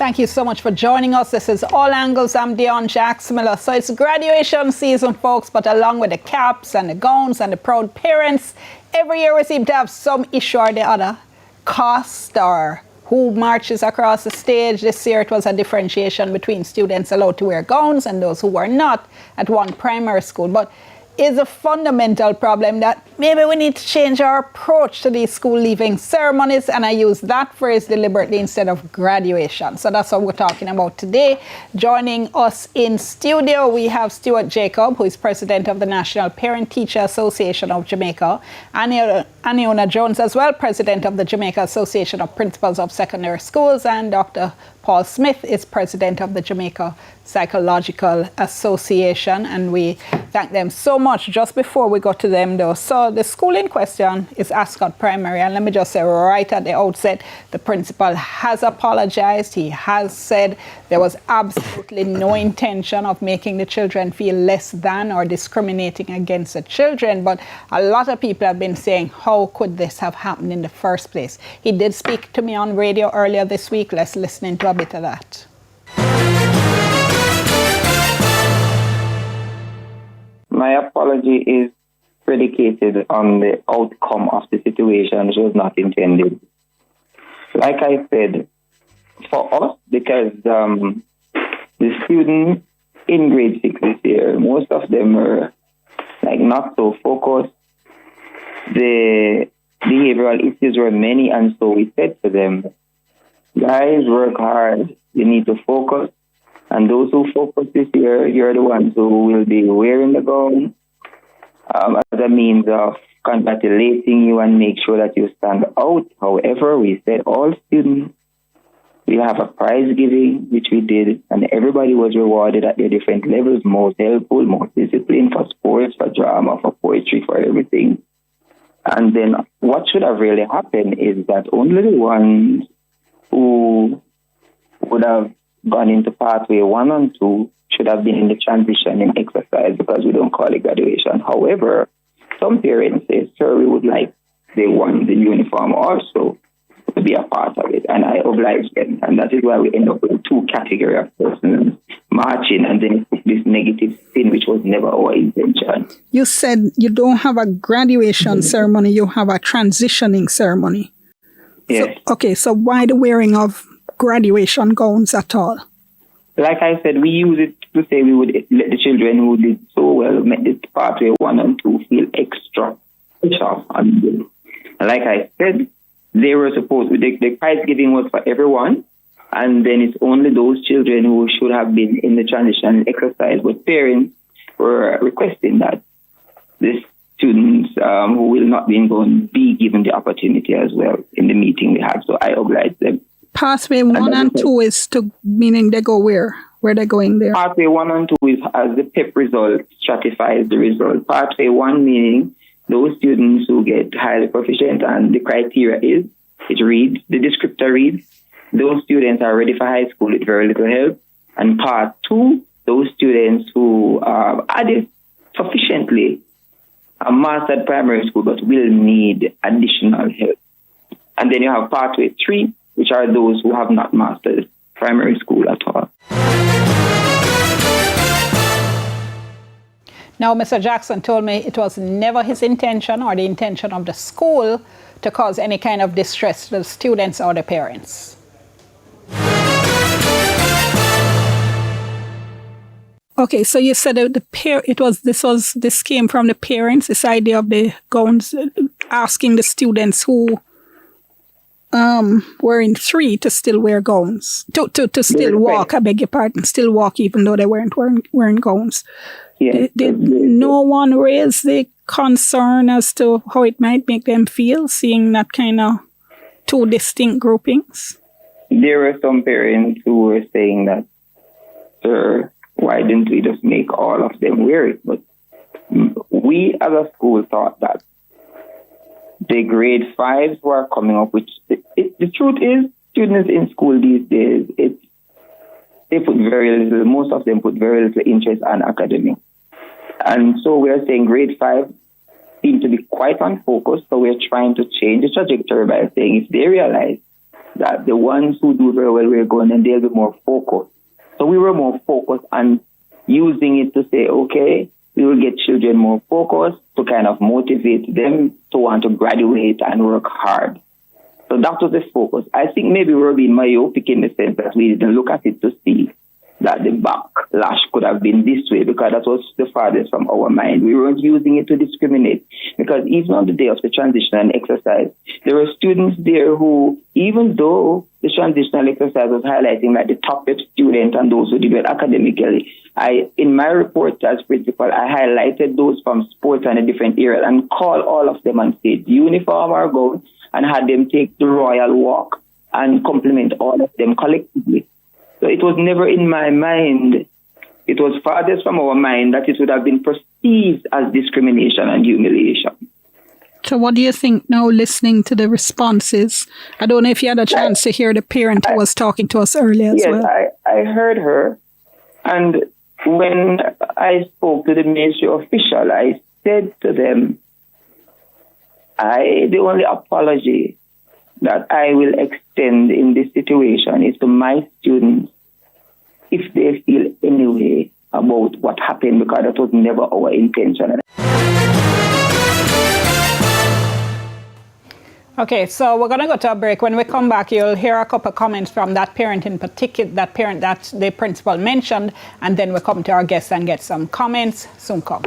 Thank you so much for joining us. This is All Angles. I'm Dion Jacks Miller. So it's graduation season, folks, but along with the caps and the gowns and the proud parents, every year we seem to have some issue or the other. Cost or who marches across the stage. This year it was a differentiation between students allowed to wear gowns and those who were not at one primary school. But is a fundamental problem that maybe we need to change our approach to these school leaving ceremonies, and I use that phrase deliberately instead of graduation. So that's what we're talking about today. Joining us in studio, we have Stuart Jacob, who is president of the National Parent Teacher Association of Jamaica, Aniona Jones as well, president of the Jamaica Association of Principals of Secondary Schools, and Dr. Paul Smith is president of the Jamaica Psychological Association, and we thank them so much. Just before we go to them though, so the school in question is Ascot Primary, and let me just say right at the outset, the principal has apologized. He has said there was absolutely no intention of making the children feel less than or discriminating against the children, but a lot of people have been saying, how could this have happened in the first place? He did speak to me on radio earlier this week. Let's listen into a bit of that. My apology is predicated on the outcome of the situation, which was not intended. Like I said, for us, because the students in grade 6 this year, most of them are not so focused. The behavioral issues were many, and so we said to them, guys, work hard. You need to focus. And those who focus this year, you're the ones who will be wearing the gown as a means of congratulating you and make sure that you stand out. However, we said all students will have a prize giving, which we did, and everybody was rewarded at their different levels, most helpful, most disciplined for sports, for drama, for poetry, for everything. And then what should have really happened is that only the ones who would have gone into pathway 1 and 2 should have been in the transitioning exercise, because we don't call it graduation. However, some parents say, sir, we would like they want the uniform also to be a part of it. And I oblige them. And that is why we end up with 2 categories of persons marching, and then this negative spin, which was never our intention. You said you don't have a graduation ceremony, you have a transitioning ceremony. Yes. So why the wearing of graduation gowns at all? Like I said, we use it to say we would let the children who did so well, make this pathway 1 and 2 feel extra pressure on them. And like I said, they were supposed to, the prize giving was for everyone, and then it's only those children who should have been in the transition exercise. But parents were requesting that the students who will not be going be given the opportunity as well in the meeting we had. So I obliged them. Pathway 1 and 2 is to, meaning they go where? Where they're going there? Pathway 1 and 2 is as the PEP result stratifies the result. Pathway 1 meaning those students who get highly proficient, and the criteria is, it reads, the descriptor reads, those students are ready for high school with very little help. And part 2, those students who are added sufficiently a mastered primary school but will need additional help. And then you have pathway 3, which are those who have not mastered primary school at all. Now, Mr. Jackson told me it was never his intention or the intention of the school to cause any kind of distress to the students or the parents. Okay, so you said that this came from the parents, this idea of the gowns, asking the students who were in 3 to still wear gowns, to still walk, I beg your pardon, still walk even though they weren't wearing gowns. Yes. Did no one raise the concern as to how it might make them feel, seeing that kind of 2 distinct groupings? There were some parents who were saying that, sir, why didn't we just make all of them wear it? But we as a school thought that the grade 5s who are coming up, which the truth is, students in school these days, they put very little, most of them put very little interest on academics. And so we are saying grade 5 seem to be quite unfocused, so we're trying to change the trajectory by saying if they realize that the ones who do very well were going and they'll be more focused. So we were more focused on using it to say, okay, we will get children more focused to kind of motivate them to want to graduate and work hard. So that was the focus. I think maybe we were being myopic in the sense that we didn't look at it to see that the backlash could have been this way, because that was the farthest from our mind. We weren't using it to discriminate, because even on the day of the transitional exercise, there were students there who, even though the transitional exercise was highlighting like the top students and those who did well academically, in my report as principal, I highlighted those from sports and a different area and called all of them and said, uniform or gown, and had them take the royal walk and compliment all of them collectively. So it was never in my mind, it was farthest from our mind that it would have been perceived as discrimination and humiliation. So what do you think now, listening to the responses? I don't know if you had a chance to hear the parent who was talking to us earlier as well. Yes, I heard her. And when I spoke to the ministry official, I said to them, the only apology that I will extend in this situation is to my students if they feel any way about what happened, because that was never our intention. Okay, so we're going to go to a break. When we come back, you'll hear a couple of comments from that parent in particular, that parent that the principal mentioned, and then we'll come to our guests and get some comments. Soon come.